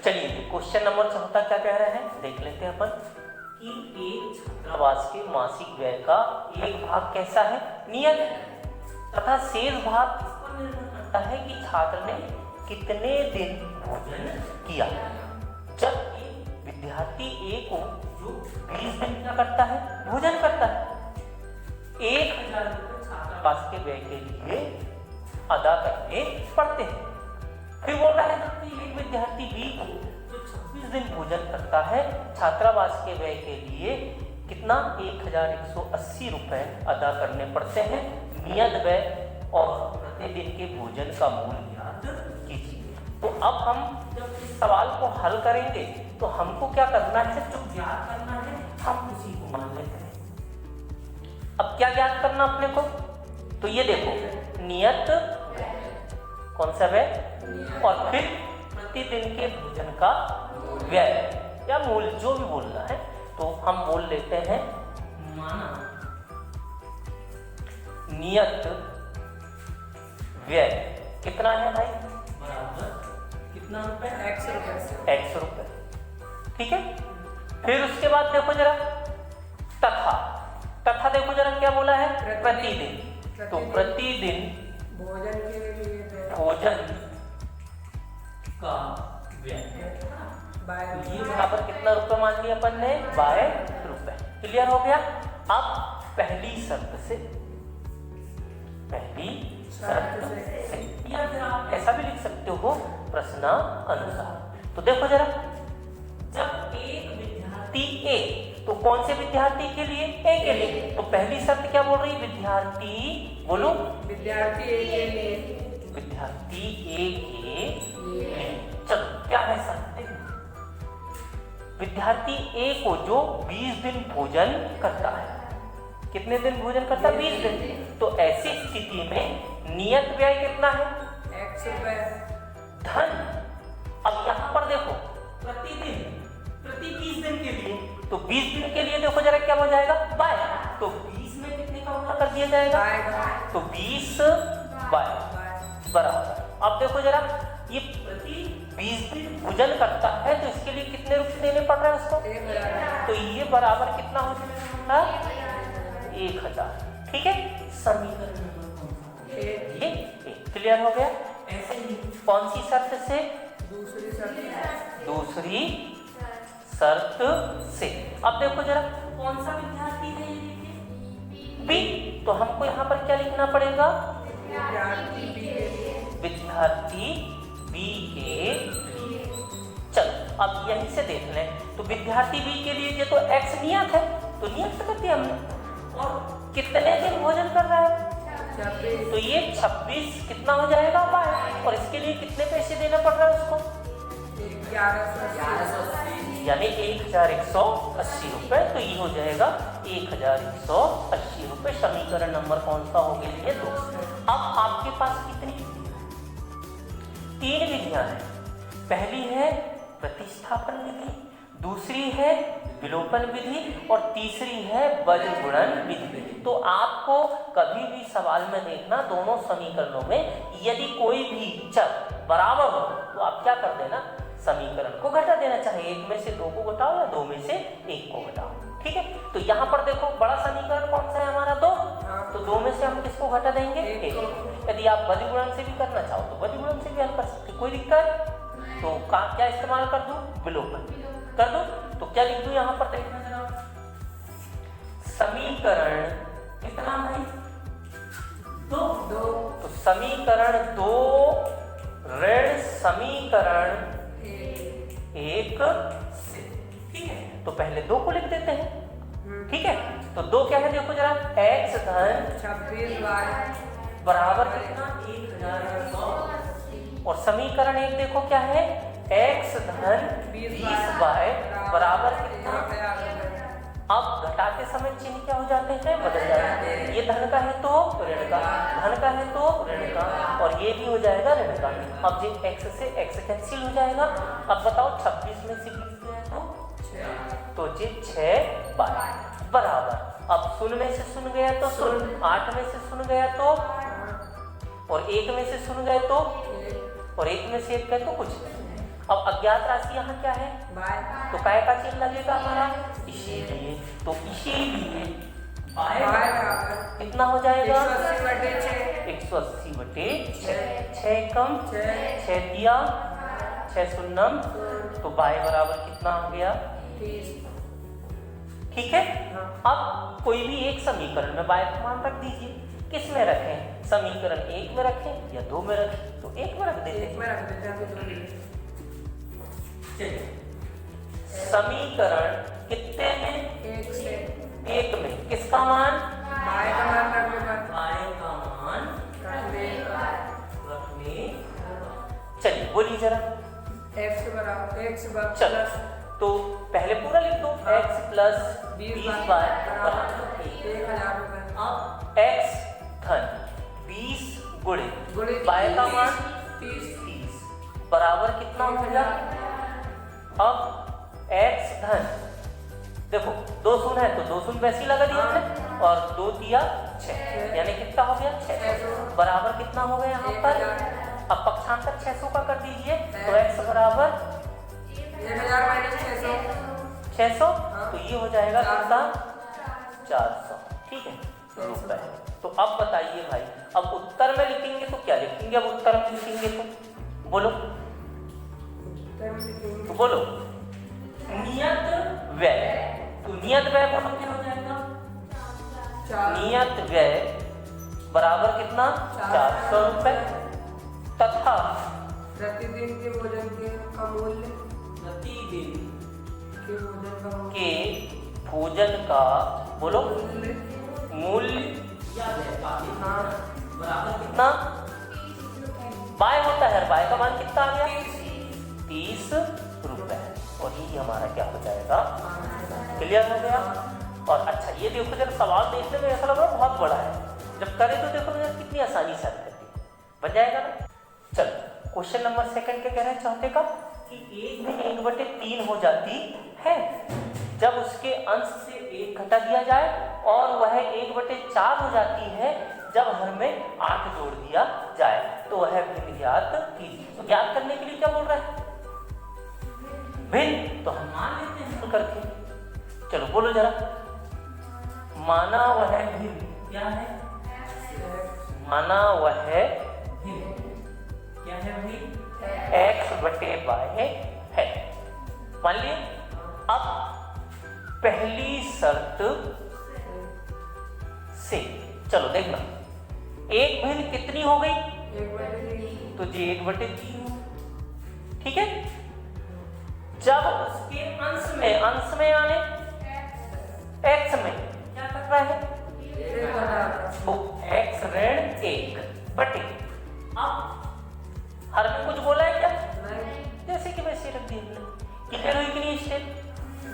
चलिए question number 14 क्या कह रहे हैं देख लेते हैं अपन कि एक छात्रावास के मासिक व्यय का एक भाग कैसा है नियत तथा शेष भाग इस पर निर्भर करता है कि छात्र ने कितने दिन भोजन किया। जब एक विद्यार्थी ए को जो 20 दिन क्या करता है भोजन करता है 1000 रुपये छात्रावास के व्यय के लिए अदा करने पड़ते हैं। फिर बोल रहा है कि एक विद्यार्थी बी को जो 26 दिन भोजन करता है छात्रावास के व्यय के लिए कितना 1180 रुपये अदा करने पड़ते हैं नियत व्यय और प्रतिदिन के भोजन का मूल्य ज्ञात कीजिए। तो अब हम जब इस सवाल को हल करेंगे तो हमको क्या करना है जो ज्ञात करना है हम उसी को मान लेते हैं। अब क्या ज्ञात करना अपने को तो ये देखो नियत कौन सा व्यय और फिर प्रतिदिन के भोजन का व्यय या मूल्य जो भी बोलना है तो हम बोल लेते हैं माना नियत व्यय कितना है भाई बराबर कितना रुपए x रुपए ठीक है। फिर उसके बाद देखो जरा तथा देखो जरा क्या बोला है प्रतिदिन तो प्रतिदिन भोजन के लिए भोजन का व्यय ये बराबर कितना रुपए मान लिया अपन ने 22 रुपए। क्लियर हो गया। अब पहली शर्त से या फिर आप ऐसा भी लिख सकते हो प्रश्न अनुसार। तो देखो जरा जब एक विद्यार्थी ए तो कौन से विद्यार्थी के लिए ए के लिए तो पहली शर्त क्या बोल रही है विद्यार्थी बोलो विद्यार्थी ए के लिए विद्यार्थी ए के लिए चलो क्या है शर्त विद्यार्थी ए को जो 20 दिन भोजन करता है कितने दिन भोजन करता है 20 दिन तो ऐसी स्थिति में नियत व्यय कितना है x रुपए धन। अब यहाँ पर देखो प्रतिदिन प्रति 20 दिन के लिए तो 20 दिन के लिए देखो जरा क्या हो जाएगा बाय तो 20 में कितने का गुणा कर दिया जाएगा तो 20 बाय बराबर। अब देखो जरा ये प्रति 20 दिन भोजन करता है तो इसके लिए कितने रुपए देने पड़ रहे हैं उसको तो ये बराबर कितना हो जाएगा 1000 ठीक है। समीकरण नंबर ये क्लियर हो गया। ऐसे ही कौन सी शर्त से दूसरी शर्त से अब देखो जरा कौन सा विद्यार्थी है ये देखिए बी तो हमको यहाँ पर क्या लिखना पड़ेगा विद्यार्थी बी के लिए। चलो अब यहीं से देख लें तो विद्यार्थी बी के लिए ये तो x नियत है तो नियत कर दिया हमने और कितने दिन भोजन कर रहा है तो ये 26 कितना हो जाएगा बाय और इसके लिए कितने पैसे देना पड़ रहा है उसको 1180 यानी 1180 रुपए तो ये हो जाएगा 1180 रुपए। समीकरण नंबर कौन सा हो गया ये 2। अब आपके पास कितनी 3 विधियां हैं। पहली है प्रतिस्थापन विधि दूसरी है विलोपन विधि और तीसरी है वज्र गुणन विधि। तो आपको कभी भी सवाल में देखना दोनों समीकरणों में यदि कोई भी चर बराबर हो तो आप क्या कर देना समीकरण को घटा देना चाहे 1 में से 2 को घटाओ या 2 में से 1 को घटाओ ठीक है। तो यहाँ पर देखो बड़ा समीकरण कौन सा है हमारा 2 तो 2 में से हम किसको घटा देंगे 1। यदि आप वज्र गुणन से भी करना चाहो तो वज्र गुणन से भी हल कर सकते कोई दिक्कत तो क्या इस्तेमाल कर दूं विलोपन कर दो तो क्या लिख दूं यहाँ पर देखना जरा समीकरण कितना है 2 तो समीकरण 2 ऋण समीकरण 1 से ठीक है। तो पहले 2 को लिख देते हैं ठीक है। तो 2 क्या है देखो जरा x धन 26 बराबर कितना 1100 और समीकरण 1 देखो क्या है x धन 20 बाय बराबर कितना। अब घटाते समय चिन्ह क्या हो जाते हैं बदल जाते हैं ये धन का है तो ऋण का धन का है तो ऋण का और ये भी हो जाएगा ऋण का। अब ये x से x कैंसिल हो जाएगा। अब बताओ 26 में से 20 गया तो ये 6 बाय बराबर। अब 0 में से 0 गया तो 0 8 में से 0 गया तो और 1 में से 0 गए तो और 1 में से 1 गए तो कुछ नहीं। अब अज्ञात राशि यहाँ क्या है, बाय तो काय का चिन्ह लगेगा हमारा, इसीलिए, तो इसीलिए बाय बाय बराबर कितना हो जाएगा, 180/6 6 कम 6 दिया 6 शून्यम, तो बाय बराबर कितना हो गया, 30। ठीक है। अब कोई भी एक समीकरण में बाय का मान रख दीजिए, किस में रखें, समीकरण 1 में रखें या 2 में रखें, तो 1 में रख देते एक में रख देते हैं तो 2 ले। चलिए, समीकरण कितने में, 1 से 1 में किसका मान, बाय का मान रखने पर बाय का मान रखने रखने, चलिए बोलिए जरा, x बराबर x चलो प्लस तो पहले पूरा लिख दो, x प्लस 20 बाय बराबर 1000 रुपए। अब x धन 20 गुणे बाय का मान 30 बराबर कितना हो गया, अब x धन, देखो 2 शून्य है तो 2 शून्य वैसे ही लगा दिया हमने, और 2 दिया 6, यानी कितना हो गया 600 बराबर कितना हो गया यहाँ पर, अब पक्षांतर 600 का कर दीजिए, तो x बराबर 1000 माइनस 600, तो ये हो जाएगा कितना 400, ठीक है रुपए। तो अब बताइए भाई, अब उत्तर में लिखेंगे तो क्या लिखेंगे, अब उत्तर में लिखेंगे तो बोलो, तो बोलो नियत व्यय, तो नियत व्यय बोलो क्या हो जाएगा, नियत व्यय बराबर कितना 400 रुपए, तथा प्रतिदिन के भोजन का मूल्य प्रतिदिन के के भोजन का भोजन का बोलो मूल्य मूल्य या हाँ बराबर कितना, बाय होता है, बाय का मान कितना आ गया 30 रुपए, और ये हमारा क्या हो जाएगा, क्लियर हो गया। और अच्छा ये देखो जब सवाल देखने में ऐसा लग रहा है बहुत बड़ा है, जब करें तो देखो यार कितनी आसानी से हल करती बन जाएगा ना। चलो क्वेश्चन नंबर 2 के कह रहे हैं चौथे का, कि 1 में 1/3 हो जाती है जब उसके अंश से 1 घटा दिया जाए, और वह 1/4 हो जाती है जब हर में 8 जोड़ दिया जाए, तो वह भिन्न ज्ञात कीजिए। तो ज्ञात करने के लिए क्या बोल रहा है, भिन्न, तो हम मान लेते हैं हल करके, चलो बोलो जरा, माना वह भिन्न क्या है, माना वह भिन्न क्या है भाई, x/y है, मान लिए। अब पहली शर्त से चलो देखना, एक भिन्न कितनी हो गई, 1/3 तो जी 1/3, ठीक है। जब उसके अंश में यानी x में क्या कर रहा है, तो x ऋण 1 बटे, अब हर में कुछ बोला है क्या, जैसे कि वैसे रख दिया, क्लियर हुई कि नहीं स्टेप,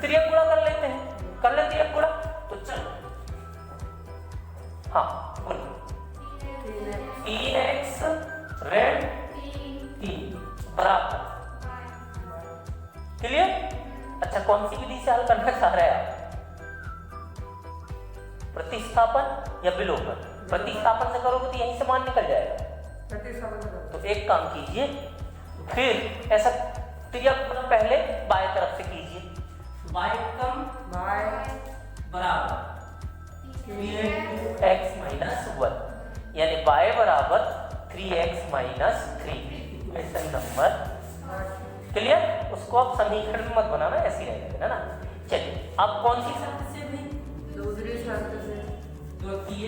त्रियक गुणा कर लेते हैं, कर लेते हैं गुणा, तो चलो हाँ बोलो 3x ऋण 3 बराबर, क्लियर। अच्छा कौन सी विधि से हल करना चाह रहे हैं आप, प्रतिस्थापन या विलोपन, प्रतिस्थापन से करोगे तो यहीं से मान निकल जाएगा, तो एक काम कीजिए, फिर ऐसा त्रियक गुणा पहले बाएं तरफ से कीजिए, बाय कम बाय बराबर 3x माइनस 1, यानी बाय बराबर 3x माइनस 3, ऐसा नंबर, क्लियर। उसको आप समीकरण में मत बनाना, ऐसे ही रहेगा ना। चलिए अब कौन सी शर्त से भी, दूसरी शर्त से, द्वितीय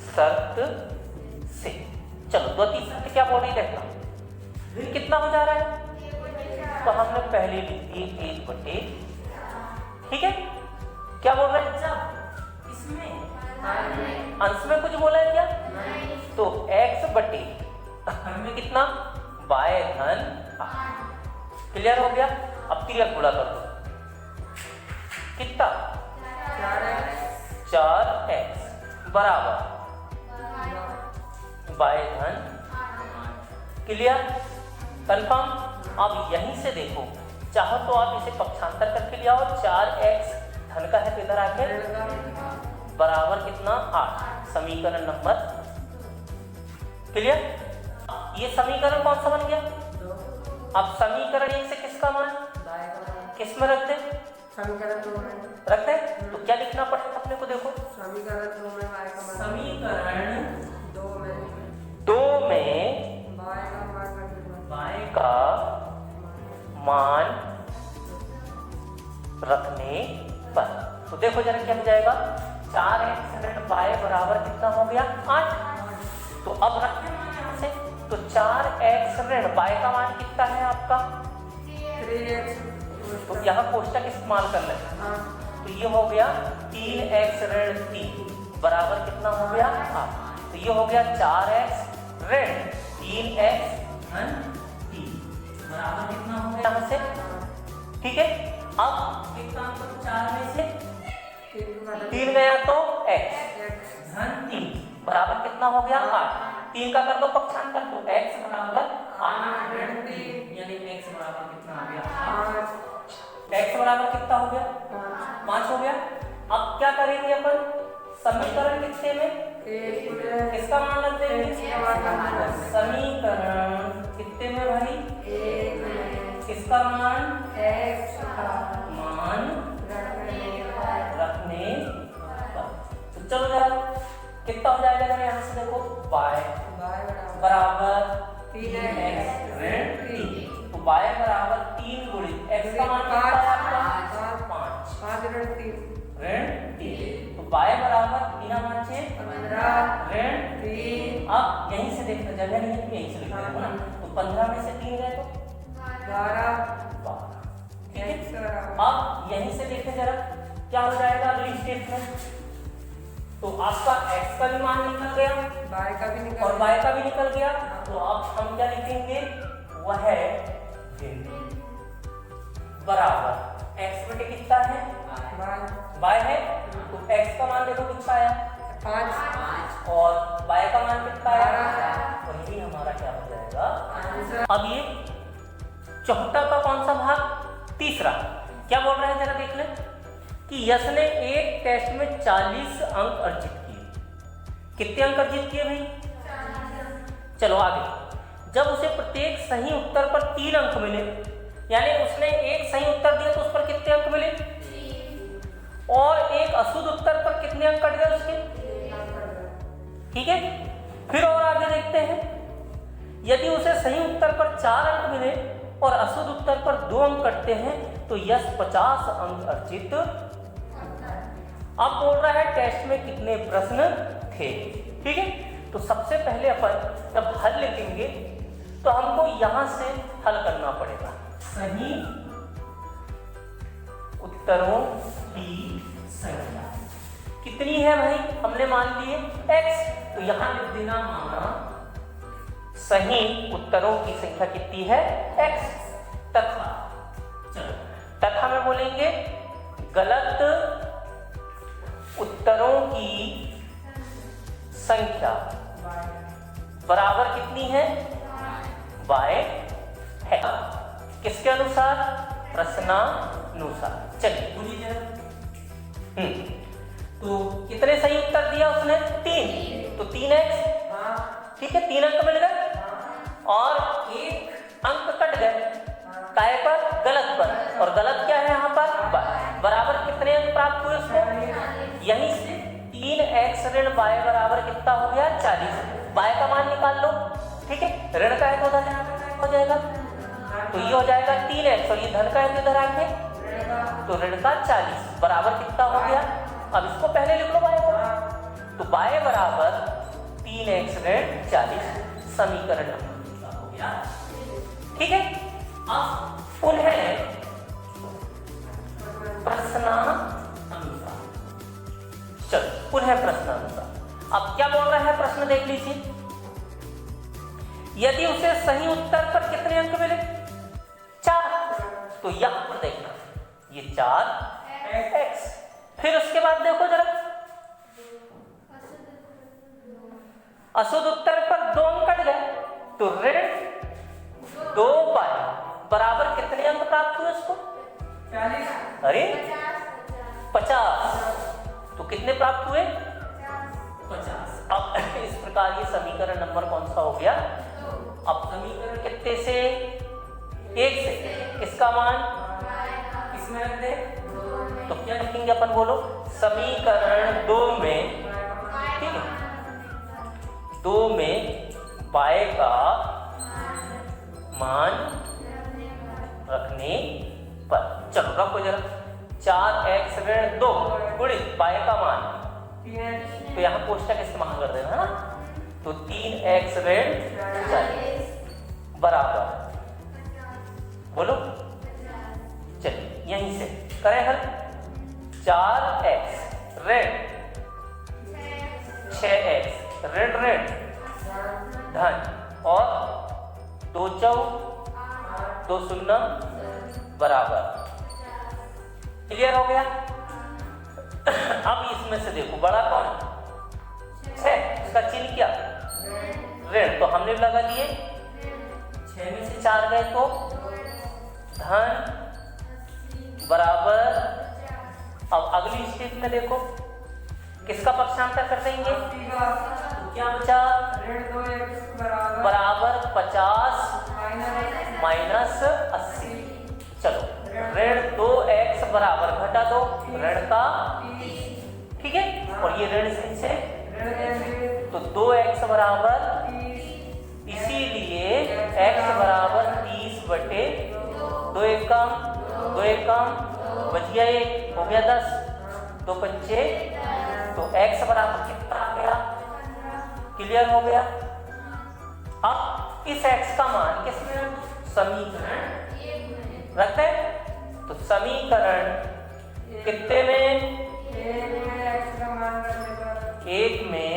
शर्त से, चलो द्वितीय शर्त क्या बोल रही देखना, फिर कितना हो जा रहा है, तो हमने पहले लिख दिए 1/, ठीक है। क्या बोल रहे हैं, जब इसमें अंश में कुछ बोला है क्या, तो x/, हमें कितना बाय धन, क्लियर हो गया। अब त्रियक गुणा कर दो, कितना 4x बराबर बाय धन, क्लियर कंफर्म। अब यहीं से देखो, चाहो तो आप इसे पक्षांतर करके ले आओ, 4x धन का है तो इधर आके बराबर कितना 8, समीकरण नंबर, क्लियर। ये समीकरण कौन सा बन गया, अब समीकरण 1 से किसका मान बाय का मान किस में रख दे, समीकरण 2 में रख दे। तो क्या लिखना पड़ेगा अपने को, देखो समीकरण 2 में बाय का मान समीकरण 2 में बाय का का मान रखने पर, तो देखो जरा क्या हो जाएगा, 4x ऋण बाय बराबर कितना हो गया 8। तो अब रखते हैं यहाँ से, तो 4x ऋण बाय का मान कितना है आपका 3x। तो यहाँ कोष्टक इस्तेमाल कर लें। हाँ तो ये हो गया 3x ऋण 3 बराबर कितना हो गया 8। तो ये हो गया 4x ऋण 3x धन 3 बराबर कितना हो गया यहाँ से, ठीक है। अब एक काम करो, 4 में से 3 गया तो x धन 3 बराबर कितना हो गया 8। 3 का कर दो पक्षांतर, तो x बराबर 8 ऋण 3 यानी x बराबर कितना हो गया 8। x बराबर कितना हो गया 5 हो गया। अब क्या करेंगे अपन, समीकरण कितने में किसका मान रख देंगे, समीकरण कितने में भाई किसका मान रखने पर। तो चलो जरा कितना हो जाएगा, जरा यहाँ से देखो y बराबर 3x ऋण 3। तो y बराबर 3 गुणित x का मान कितना है आपका 5 ऋण 3। तो y बराबर 3 ऋण 3। अब यहीं से देखना, जगह नहीं है यहीं से लिख देना ना। तो 15 में से 3 गए तो 12। ठीक है। अब यहीं से देखें जरा क्या हो जाएगा अगली स्टेप में। तो आपका x का भी मान निकल गया और y का भी निकल गया। तो अब हम क्या लिखेंगे, वह है बराबर x बटे कितना है y है। तो x का मान देखो कितना आया 5 और y का मान कितना आया, वही हमारा क्या हो जाएगा। अब ये चौथा का कौन सा भाग, तीसरा क्या बोल रहा है जरा देख ले, कि यश ने एक टेस्ट में 40 अंक अर्जित किए। कितने अंक अर्जित किए भाई, चलो आगे। जब उसे प्रत्येक सही उत्तर पर 3 अंक मिले, यानी उसने एक सही उत्तर दिया तो उस पर कितने अंक मिले, और एक अशुद्ध उत्तर पर कितने अंक कट गए उसके, ठीक है। फिर और आगे देखते हैं, यदि उसे सही उत्तर पर 4 अंक मिले और अशुद्ध उत्तर पर 2 अंक कटते हैं तो यश 50 अंक अर्जित। अब बोल रहा है टेस्ट में कितने प्रश्न थे, ठीक है। तो सबसे पहले अपन जब हल लिखेंगे तो हमको यहां से हल करना पड़ेगा। सही उत्तरों की संख्या कितनी है भाई, हमने मान लिए x। तो यहां लिख देना माना सही उत्तरों की संख्या कितनी है x, तथा चलो तथा में बोलेंगे गलत उत्तरों की संख्या बराबर कितनी है y है। किसके अनुसार, प्रश्नानुसार। चलिए बोलिए जरा। तो कितने सही उत्तर दिया उसने 3, तो 3x, ठीक है 3 अंक मिल गए और 1 अंक कट गए काय पर, गलत पर। और गलत क्या है यहाँ पर बराबर कितने अंक प्राप्त हुए उसको, यहीं से 3x ऋण y बराबर कितना हो गया 40। y का मान निकाल लो, ठीक है। ऋण का है तो उधर हो जाएगा, तो ये हो जाएगा 3x और ये धन का है तो इधर आके तो ऋण का 40 बराबर कितना हो गया। अब इसको पहले लिख लो y को, तो y बराबर 3x ऋण 40 समीकरण नंबर हो गया, ठीक है। अब पुनः प्रश्नानुसार, चलो पुनः प्रश्नानुसार। अब क्या बोल रहा है प्रश्न देख लीजिए, यदि उसे सही उत्तर पर कितने अंक मिले 4, तो यहां पर देखना ये 4x। फिर उसके बाद देखो जरा अशुद्ध उत्तर पर 2 अंक कट गए तो ऋण 2y बराबर कितने अंक प्राप्त हुए उसको 40, अरे 50, तो कितने प्राप्त हुए 50। अब इस प्रकार ये समीकरण नंबर कौन सा हो गया, अब समीकरण कितने से 1 से किसका मान किसमें रख दे, तो क्या लिखेंगे अपन, बोलो। समीकरण 2 में, ठीक है, 2 में y का मान रखने पर, चलो रखो जरा, 4x ऋण 2 गुणित y का मान, तो यहाँ कोष्टक इस्तेमाल कर देना है ना, तो 3x ऋण 4 बराबर, बोलो, चलिए यहीं से करें हल। 4x ऋण 6x ऋण ऋण धन और 2 चौक 2 शून्य बराबर, क्लियर हो गया। अब इसमें से देखो बड़ा कौन, 6, इसका चिन्ह क्या, ऋण, तो हमने लगा दिए, 6 में से 4 गए तो धन बराबर। अब अगली स्टेप में देखो किसका पक्षांतर कर देंगे, तो क्या बचा, ऋण 2x बराबर 50 माइनस 80। चलो ऋण 2x बराबर घटा दो ऋण का, ठीक है, और ये ऋण से तो 2x बराबर, इसीलिए x बराबर 30 बटे 2 एकम 2 एकम बच गया 1, हो गया 10, 2 पंचे, तो x बराबर कितना आ गया, क्लियर हो गया। अब इस x का मान किसमें, समीकरण रखते हैं, तो समीकरण कितने में, 1 में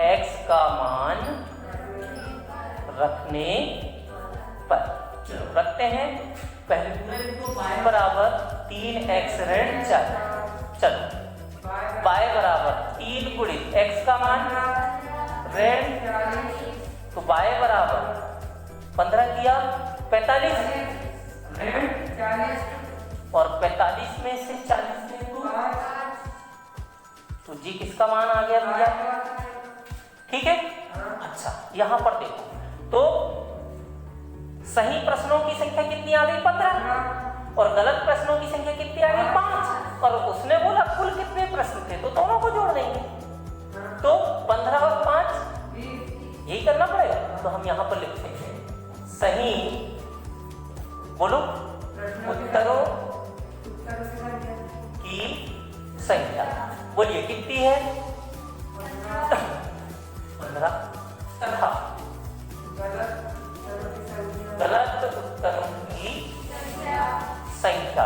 x का मान रखने पर, चलो रखते हैं, पहले y बराबर 3x ऋण 4, चलो y बराबर 3 गुणित x का मान ऋण, तो y बराबर 15 किया 45 ऋण 40, और 45 में से 40 में तो जी किसका मान आ गया भैया, ठीक है। अच्छा यहां पर देखो, तो सही प्रश्नों की संख्या कितनी आ गई, 15, और गलत प्रश्नों की संख्या कितनी आ गई, 5, और उसने बोला कुल कितने प्रश्न थे, तो दोनों को जोड़ देंगे, तो 15 और 5 यही करना पड़ेगा। तो हम यहां पर लिखते हैं सही, बोलो, उत्तरों की संख्या, बोलिए कितनी है, 15 तथा गलत उत्तरों की संख्या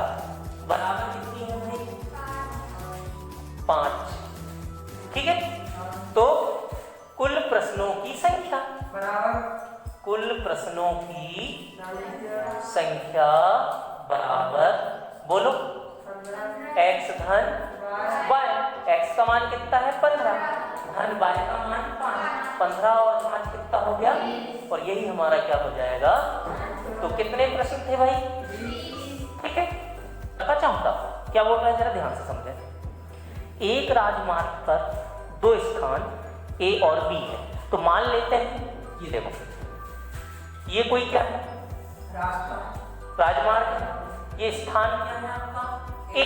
बराबर कितनी है भाई, 5, ठीक है। तो कुल प्रश्नों की संख्या बराबर, कुल प्रश्नों की संख्या बराबर, बोलो, x धन y, x का मान कितना है 15, धन y का मान 5, 15 और 5 कितना हो गया, और यही हमारा क्या हो जाएगा, तो कितने प्रश्न थे भाई, ठीक है। पता चाहता क्या बोल रहा है, जरा ध्यान से समझें। एक राजमार्ग पर 2 स्थान A और B है, तो मान लेते हैं, ये देखो ये कोई क्या है, राजमार्ग है, ये स्थान क्या है आपका A,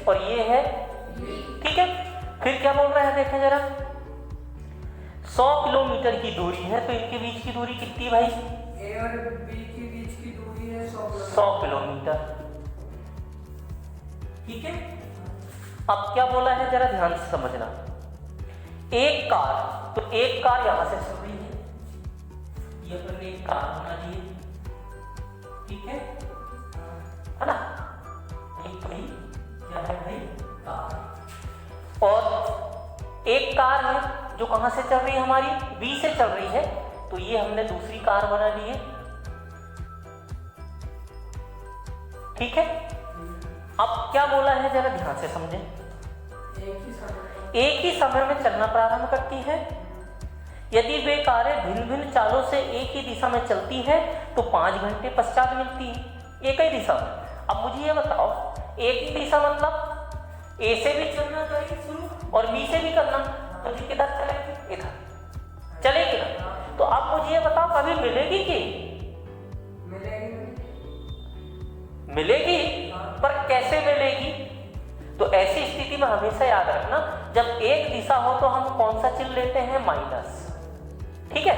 और ये है, ठीक है। फिर क्या बोल रहा है, देखें जरा, 100 किलोमीटर की दूरी है, तो इनके बीच की दूरी कितनी भाई, A और B के बीच की दूरी है 100 किलोमीटर, ठीक है। अब क्या बोला है, जरा ध्यान से समझना। एक कार, तो एक कार यहां से चल रही है, ये अपन एक कार बना दिए, ठीक है ना, एक भाई क्या है भाई, कार, और एक कार है जो कहां से चल रही है, हमारी B से चल रही है, तो ये हमने दूसरी कार बना ली है, ठीक है। अब क्या बोला है, जरा ध्यान से समझें। एक ही समय में चलना प्रारंभ करती है, यदि वे कारें भिन्न भिन्न चालों से एक ही दिशा में चलती है तो 5 घंटे पश्चात मिलती है, एक ही दिशा में। अब मुझे ये बताओ, एक ही दिशा मतलब A से भी चलना चाहिए शुरू और B से भी करना, तो जी किधर चलेगी, इधर चलेगी ना। तो अब मुझे ये बताओ, कभी मिलेगी कि मिलेगी, पर कैसे मिलेगी? तो ऐसी स्थिति में हमेशा याद रखना, जब एक दिशा हो तो हम कौन सा चिन्ह लेते हैं? माइनस। ठीक है,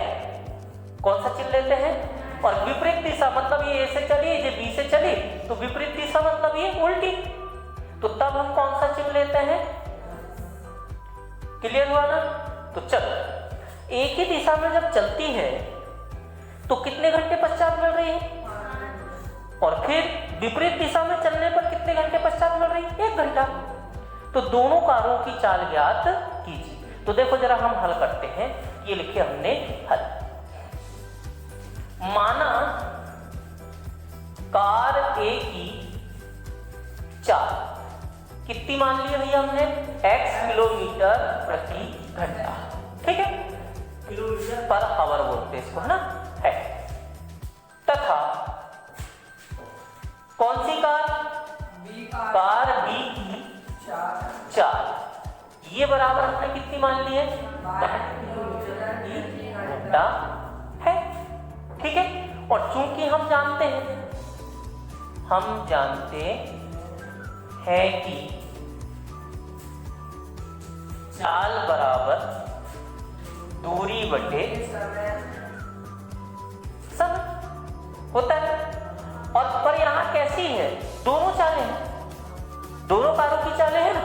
कौन सा चिन्ह लेते हैं? और विपरीत दिशा मतलब ये ए से चली, ये बी से चली, तो विपरीत दिशा मतलब ये उल्टी, तो तब हम कौन सा चिन्ह लेते हैं? क्लियर हुआ ना? तो चलो, एक ही दिशा में जब चलती है तो कितने घंटे पश्चात मिल रही है? और फिर विपरीत दिशा में चलने पर कितने घंटे पश्चात मिल रही है? 1 घंटा। तो दोनों कारों की चाल ज्ञात कीजिए। तो देखो जरा हम हल करते हैं, ये लिखे हमने हल। माना कार ए की चाल कितनी मान ली भैया हमने? x किलोमीटर प्रति घंटा। ठीक है, किलोमीटर पर आवर बोलते हैं इसको, है ना? है। तथा कौन सी कार? कार बी की चाल, ये बराबर हमने कितनी मान ली है? घंटा है। ठीक है, और चूंकि हम जानते हैं कि चाल बराबर दूरी बटे समय होता है। और पर यहां कैसी है? दोनों चालें हैं, दोनों कारों की चालें हैं ना।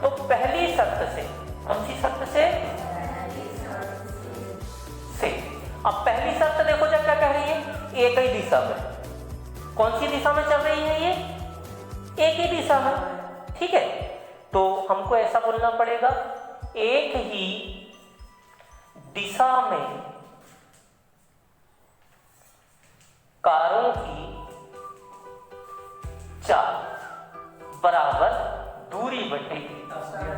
तो पहली शर्त से, कौन सी शर्त से? अब पहली शर्त देखो जब क्या कह रही है? एक ही दिशा में। कौन सी दिशा में चल रही है ये? एक ही दिशा में। ठीक है, तो हमको ऐसा बोलना पड़ेगा, एक ही दिशा में कारों की चाल बराबर दूरी बटे समय।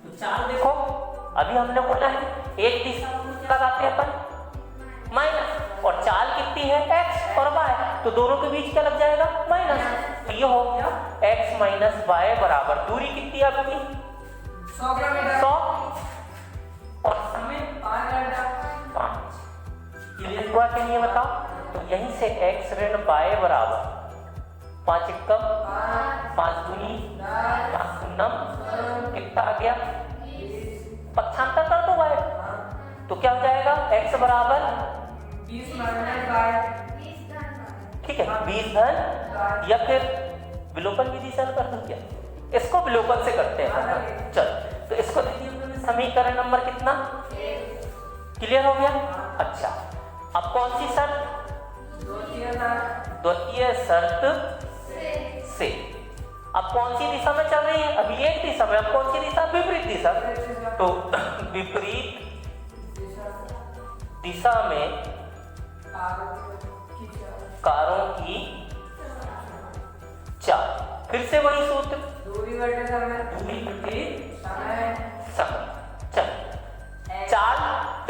तो चाल देखो, अभी हमने बोला है एक दिशा लगाते हैं अपन माइनस, और चाल कितनी है? x और y, तो दोनों के बीच क्या लग जाएगा? माइनस। तो ये हो गया x माइनस वाई बराबर दूरी कितनी आपकी? 100 किलोमीटर। 100 और समय 5 घंटा। 5। क्लियर हुआ कि नहीं बताओ? तो यहीं से x ऋण y बराबर 5 एकम 5 दूनी 5 गुणम कितना आ गया? पक्षांतर कर दो y, तो क्या हो जाएगा? x बराबर 20 माइनस y। ठीक है, 20 धन, या फिर विलोपन विधि से हल कर दो क्या? इसको विलोपन से करते हैं। चल, तो इसको देखिए समीकरण नंबर कितना? क्लियर हो गया? अच्छा, अब कौन सी शर्त? द्वितीय शर्त से। अब कौन सी दिशा में चल रही है? अभी एक दिशा में, अब कौन सी दिशा? विपरीत दिशा। तो विपरीत दिशा में कारों की चाल, फिर से वही सूत्र, दूरी बटे समय। दूरी बटे समय। चल, चाल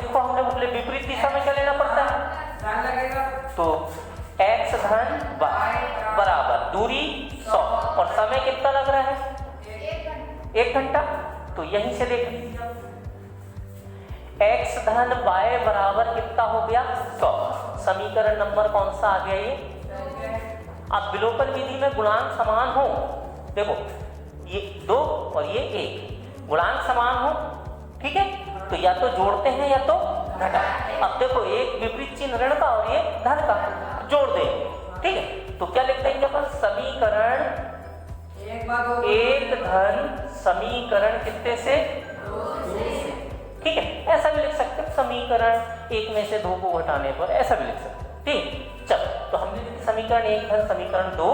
देखो हमने बोले विपरीत दिशा में क्या लेना पड़ता है? चाल लगेगा तो x धन y बराबर दूरी 100 और समय कितना लग रहा है? 1 घंटा। तो यहीं से देख लीजिए, x धन y बराबर कितना हो गया? 100। समीकरण नंबर कौन सा आ गया ये? अब विलोपन विधि में गुणांक समान हो, देखो ये 2 और ये 1 गुणांक समान हो, ठीक है, तो या तो जोड़ते हैं या तो घटा। अब देखो एक विपरीत चिन्ह ऋण का और ये धन का, जोड़ देंगे। ठीक है, तो क्या लिख देंगे अपन? समीकरण एक धन समीकरण कितने से? 2 से। ठीक है, ऐसा भी लिख सकते हैं, समीकरण 1 में से 2 को घटाने पर ऐसा भी लिख सकते हैं। ठीक, चल, तो हमने समीकरण 1 धन समीकरण 2,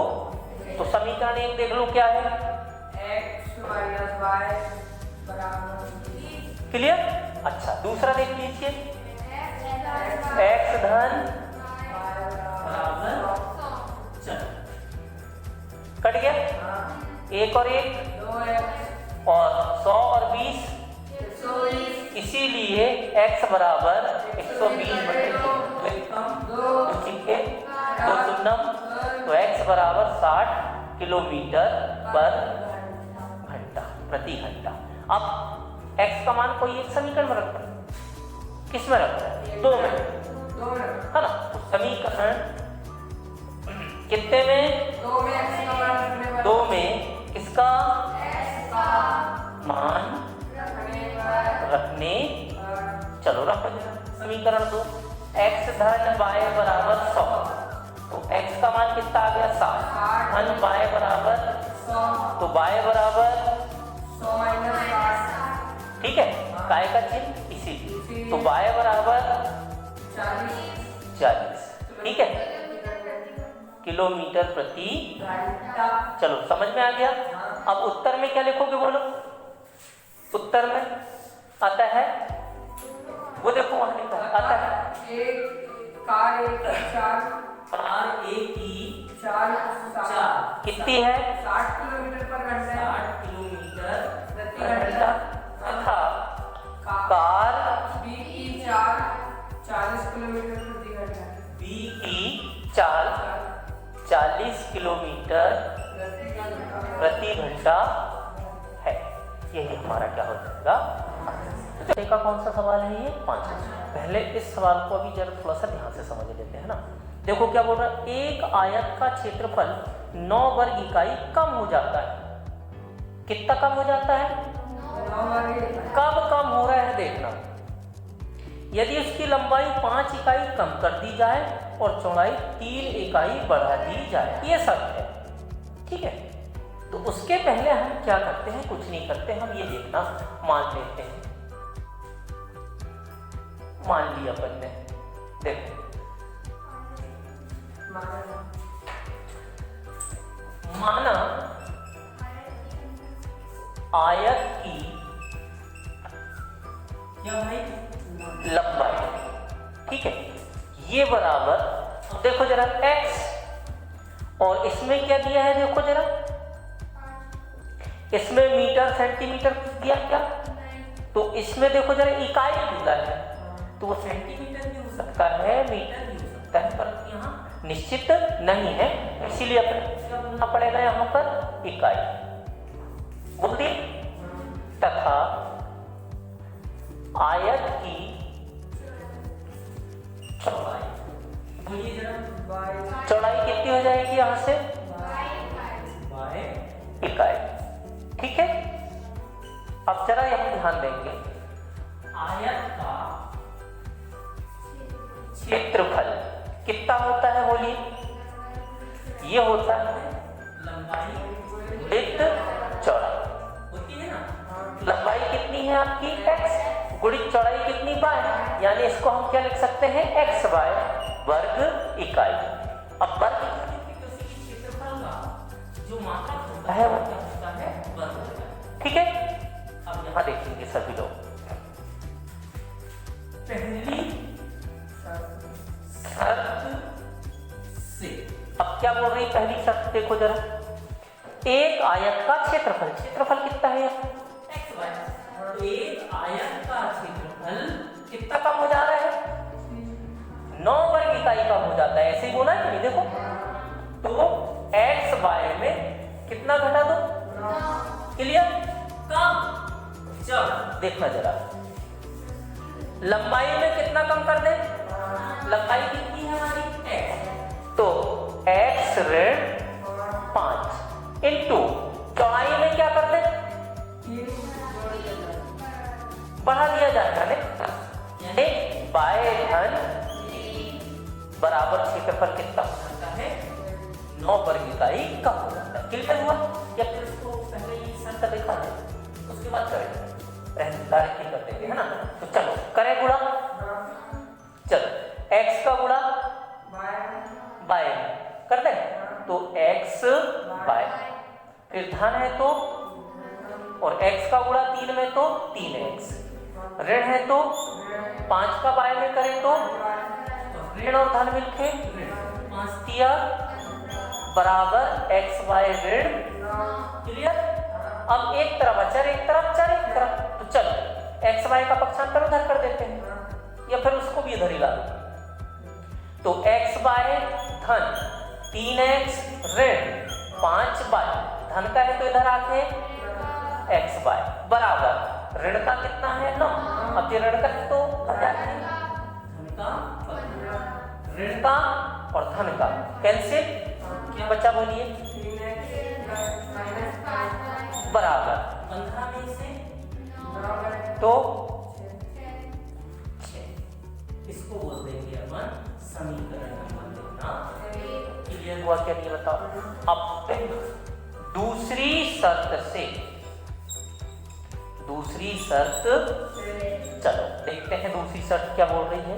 तो समीकरण 1 देख लो क्या है? x माइनस y बराबर। क्लियर? अच्छा, दूसरा देख लीजिए, x धन बराबर, चल कट गया, 1 और 1 2x और 100 और 20, 120 इसीलिए x बराबर 120 बटे 2, ठीक है, 2 शून्यम, तो x बराबर 60 किलोमीटर पर घंटा प्रति घंटा। अब x का मान कोई एक समीकरण में रखता है, किस में रखता है? 2 में, है ना? तो समीकरण कितने में? 2 में x का मान रखने पर 2 में किसका x का मान रखने चलो रखो जरा समीकरण 2 x धन y बराबर 100 तो x का मान कितना आ गया 60 धन y बराबर 100 तो y बराबर 100 माइनस 60 ठीक है काय का चिन्ह इसीलिए तो y बराबर 40 ठीक है किलोमीटर प्रति घंटा। चलो समझ में आ गया। अब उत्तर में क्या लिखोगे बोलो? उत्तर में आता है वो देखो वहां लिखा है, आता है एक कार एक चार कार एक की 4 कितनी है 60 किलोमीटर पर घंटा 60 किलोमीटर प्रति घंटा तथा कार बी की चाल 40 किलोमीटर प्रति घंटा बी की चाल 40 किलोमीटर प्रति घंटा है। यही हमारा क्या हो जाएगा। तो का कौन सा सवाल है ये 5। पहले इस सवाल को अभी जरा थोड़ा सा ध्यान से समझ लेते हैं ना। देखो क्या बोल रहा है, एक आयत का क्षेत्रफल 9 वर्ग इकाई कम हो जाता है। कितना कम हो जाता है? कब कम हो रहा है देखना। यदि उसकी लंबाई 5 इकाई कम कर दी जाए और चौड़ाई 3 इकाई बढ़ा दी जाए, ये सब है ठीक है। तो उसके पहले हम क्या करते हैं, कुछ नहीं करते, हम ये देखना मान लेते हैं। मान लिया अपन ने, देखो माना आयत की क्या भाई लंबाई ठीक है, ये बराबर देखो जरा x और इसमें क्या दिया है देखो जरा, इसमें मीटर सेंटीमीटर दिया क्या, तो इसमें देखो जरा इकाई दिया है, तो वो सेंटीमीटर भी हो सकता है मीटर भी हो सकता है, पर यहाँ निश्चित नहीं है, इसीलिए अपने बोलना पड़ेगा यहाँ पर इकाई बोल दी। तथा आयत की चौड़ाई, बोलिए जरा चौड़ाई कितनी हो जाएगी यहाँ से बाय इकाई ठीक है। अब जरा यहाँ ध्यान देंगे, आयत का क्षेत्रफल कितना होता है बोलिए, ये होता है लंबाई विड्थ चौड़ाई होती है ना। लंबाई कितनी है आपकी x गुणित चौड़ाई कितनी y, यानी इसको हम क्या लिख सकते हैं x बाय वर्ग इकाई। अब वर्ग क्षेत्रफल का जो मात्रा होता है वो क्या होता है वर्ग ठीक है। अब यहाँ देखेंगे सभी लोग, पहली शर्त से, अब क्या बोल रही पहली शर्त देखो जरा, एक आयत का क्षेत्रफल, क्षेत्रफल कितना है xy, तो एक आयत का क्षेत्रफल कितना कम हो जा रहा है 9 वर्ग इकाई कम हो जाता है, ऐसे ही बोला है कि नहीं देखो, तो xy में कितना घटा दो क्लियर कम, जब देखना जरा लंबाई में कितना कम कर दे, लंबाई कितनी है हमारी x, तो x ऋण 5 इंटू चौड़ाई में क्या कर दे बढ़ा दिया जाएगा यानी बाय धन बराबर क्षेत्रफल कितना हो जाता है 9 वर्ग इकाई कम हो जाता है। क्लियर हुआ, या फिर इसको पहले ही शर्त लिखा है उसके बाद करेंगे, डायरेक्ट ही कर देंगे है ना। तो चलो करें गुणा, चलो x का गुणा बाय कर दे, तो x बाय फिर धन है तो, और x का गुणा 3 में तो 3x, ऋण है तो 5 का बाय में करें तो ऋण और धन मिलके 5 दिया बराबर x बाय ऋण क्लियर। अब एक तरफ अचर एक तरफ चर एक तरफ, तो चलो x बाय का पक्षांतर उधर कर देते हैं या फिर उसको भी इधर ही ला दो, तो x बाय धन 3x ऋण 5 बाय धन का है तो इधर आके x बाय बराबर ऋण का कितना है 9, अब ये ऋण का तो धन का ऋण का और धन का कैंसिल क्या बचा बोलिए? 3x माइनस 5 बराबर 15 में से बराबर तो 6। इसको बोल देंगे अपन समीकरण नंबर देखना। क्लियर हुआ क्या नहीं बताओ? अब दूसरी शर्त चलो देखते हैं दूसरी शर्त क्या बोल रही है।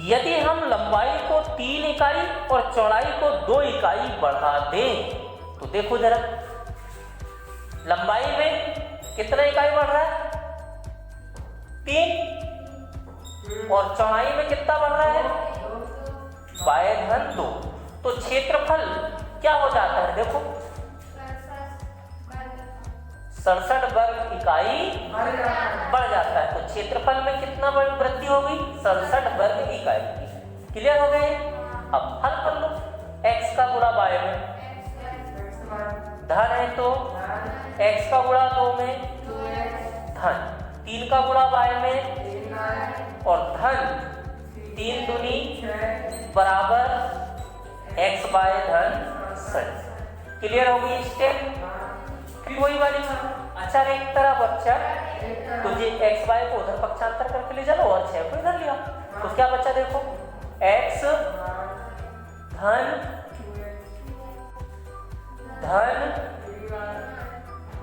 यदि हम लंबाई को 3 इकाई और चौड़ाई को 2 इकाई बढ़ा दें तो देखो जरा, लंबाई में कितना इकाई बढ़ रहा है? 3। और चौड़ाई में कितना बढ़ रहा है? बाय धन 2। तो क्षेत्रफल क्या हो जाता है? देखो 67 वर्ग इकाई बढ़ जाता है। तो क्षेत्रफल में कितना वृद्धि होगी? 67 वर्ग इकाई की। क्लियर हो गए? अब हल कर लो। x का गुणा y में धन है तो x का गुणा 2 में धन, 3 का गुणा y में और धन 3 दूनी बराबर x बाय धन 6। क्लियर होगी स्टेप? फिर वही वाली अच्छा एक तरह बच्चा तुझे x y को उधर पक्षांतर करके ले चलो और 6 को इधर लिया तो क्या बचा? देखो x धन धन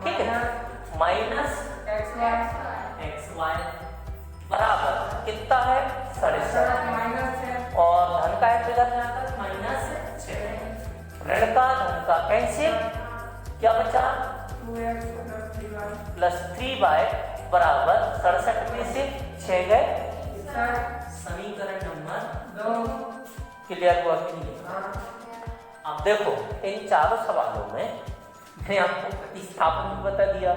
ठीक है माइनस एक्स वाई बराबर कितना है? 67 और धन का है इधर जाकर माइनस 6। ऋण का धन का कैसे क्या बचा? प्लस 3y बराबर 67 में से 6 गए। समीकरण नंबर 2। क्लियर हुआ कि नहीं? अब देखो इन चारों सवालों में मैंने आपको प्रतिस्थापन भी बता दिया,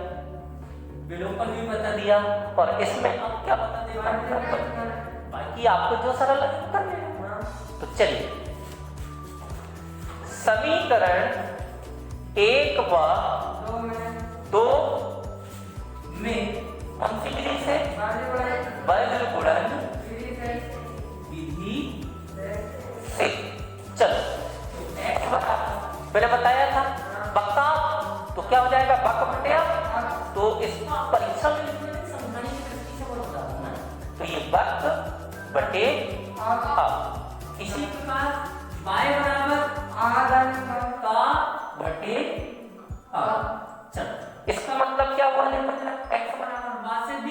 विलोपन भी बता दिया और इसमें अब क्या बता देगा? बाकी आपको जो सरल लगे कर लेना। तो चलिए समीकरण 1 व 2 में कौन सी विधि से? वर्ग गुणन विधि से। चलो मैंने बताया था बक्का तो क्या हो जाएगा? बक बटे आप। तो इसका परीक्षा में समझाने की दृष्टि से बोल रहा हूं मैं। तो ये बक बटे आप। इसी प्रकार y बराबर आधन का बटे आप। चलो इसका मतलब क्या हुआ? x बराबर बा से b,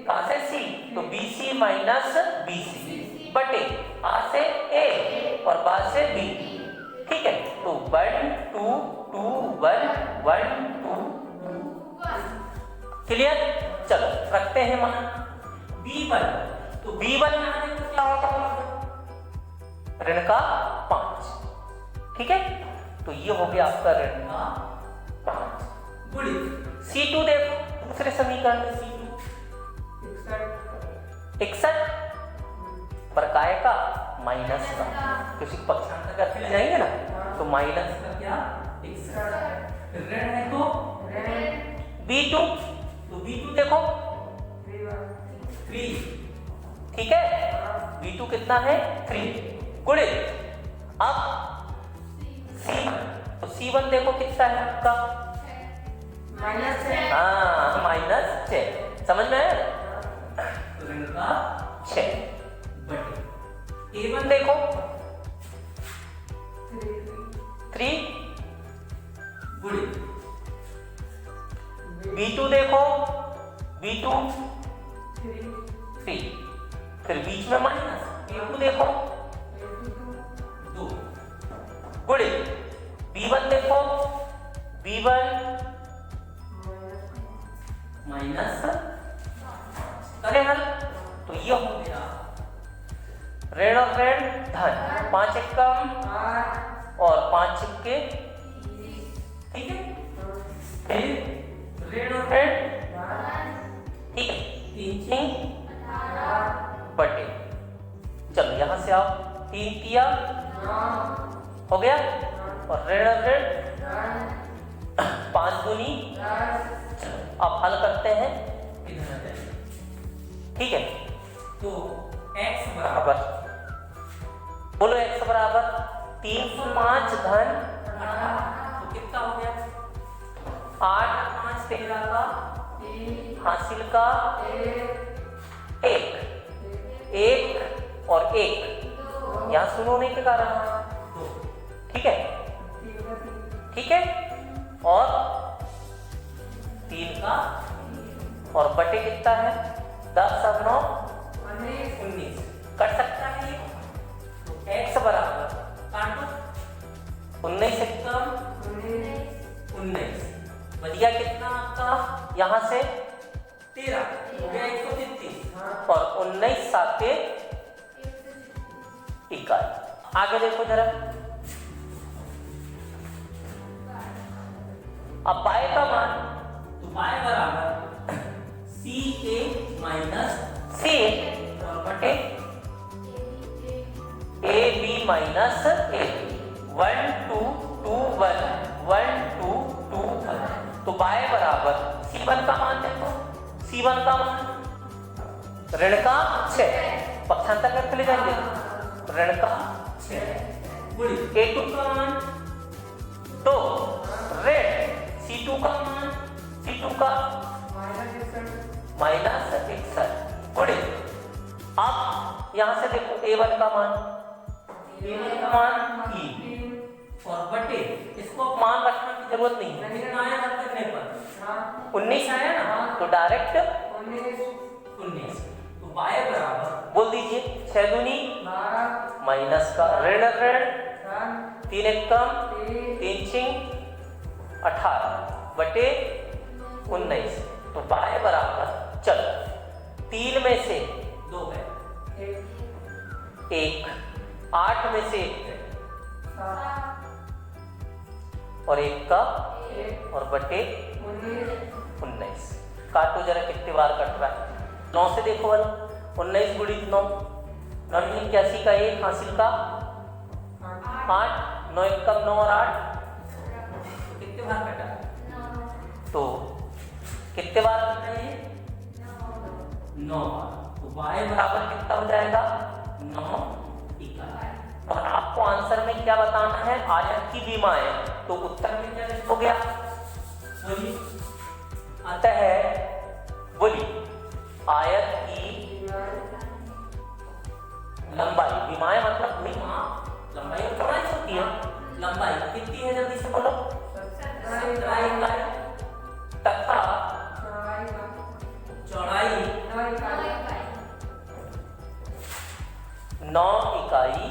का से c, तो bc माइनस bc बटे a से a और बा से b। ठीक है तो 1 2 2 1 1 2 क्लियर? चलो रखते हैं मान b1। तो b1 में आने को क्या होगा? ऋण का 5। ठीक है तो ये हो गया आपका ऋण का 5 गुणित C2। देखो दूसरे समीकरण में C2 61 पर काय का माइनस का, किसी पक्षांतर करके ले जाएंगे ना तो माइनस का क्या 61 ऋण है तो B2। तो B2 देखो 3। ठीक है B2 कितना है? 3 गुणित अब C1। तो C1 देखो कितना है आपका? हाँ माइनस 6। समझ में आया? ऋण का 6 बटे A1 देखो 3 गुणित B2 देखो B2 3 फिर बीच में माइनस A2 देखो 2 गुणित B1 देखो B1 माइनस करें हल तो ये हो गया ऋण और ऋण धन 5 एकम और 5 छिक्के। ठीक है फिर ऋण और ऋण ठीक है 3 बटे। चलो यहां से आओ 3 किया हो गया और ऋण और ऋण 5 दूनी। अब हल करते हैं इधर। ठीक है तो x बराबर बोलो x बराबर 305 धन 18, तो कितना हो गया? 8 5 13 का, हासिल का 1 1 और 1, यहाँ शून्य होने के कारण 2, ठीक है, ठीक है। और 3 का और बटे कितना है? 10 और 9 19, कट सकता है ये, तो x बराबर काटो 19 से कम 19, बच गया कितना आपका? यहाँ से 13 हो गया 133 और 19 साते इकाई। आगे देखो जरा, अब बाय का मान, तो बाय बराबर सी ए माइनस सी और बटे ए बी माइनस ए, 1 2 2 1 1 2 2 1, तो बाय बराबर C1 का मान देखो, C1 का मान ऋण का 6, पक्षांतर करके ले जाएंगे, ऋण का 6 गुणी A2 का मान 2 ऋण C2 का मान, C2 का माइनस 61 गुणी, अब यहां से देखो A1 का मान, A1 का मान 3 और बटे, इसको मान रखने की जरूरत नहीं है, कितना आया हल करने पर 19 आया ना, तो डायरेक्ट 19, तो बाय बराबर बोल दीजिए 6 दूनी 12 माइनस का ऋण ऋण 3 एक कम 3 छिंग 18 बटे 19, तो बाय बराबर, चलो 3 में से 2 है 1, 8 में से 1 है और 1 का और बटे 19, काटो जरा कितने बार कट रहा है? 9 से देखो वाला, 19 गुणित 9 81 का 1, हासिल का 8, 9 एक कम 9 और 8, कितने बार कटा? तो कितने बार कटा है? 9 बार, तो y बराबर कितना हो जाएगा? 9 इकाई। और आपको आंसर में क्या बताना है? आयत की विमाएं, तो उत्तर में क्या हो गया? बोलिए, अतः बोलिए आयत की लंबाई, विमाएं मतलब विमा लंबाई और चौड़ाई होती है, लंबाई कितनी है जल्दी से बोलो? 17 इकाई तथा चौड़ाई 9 इकाई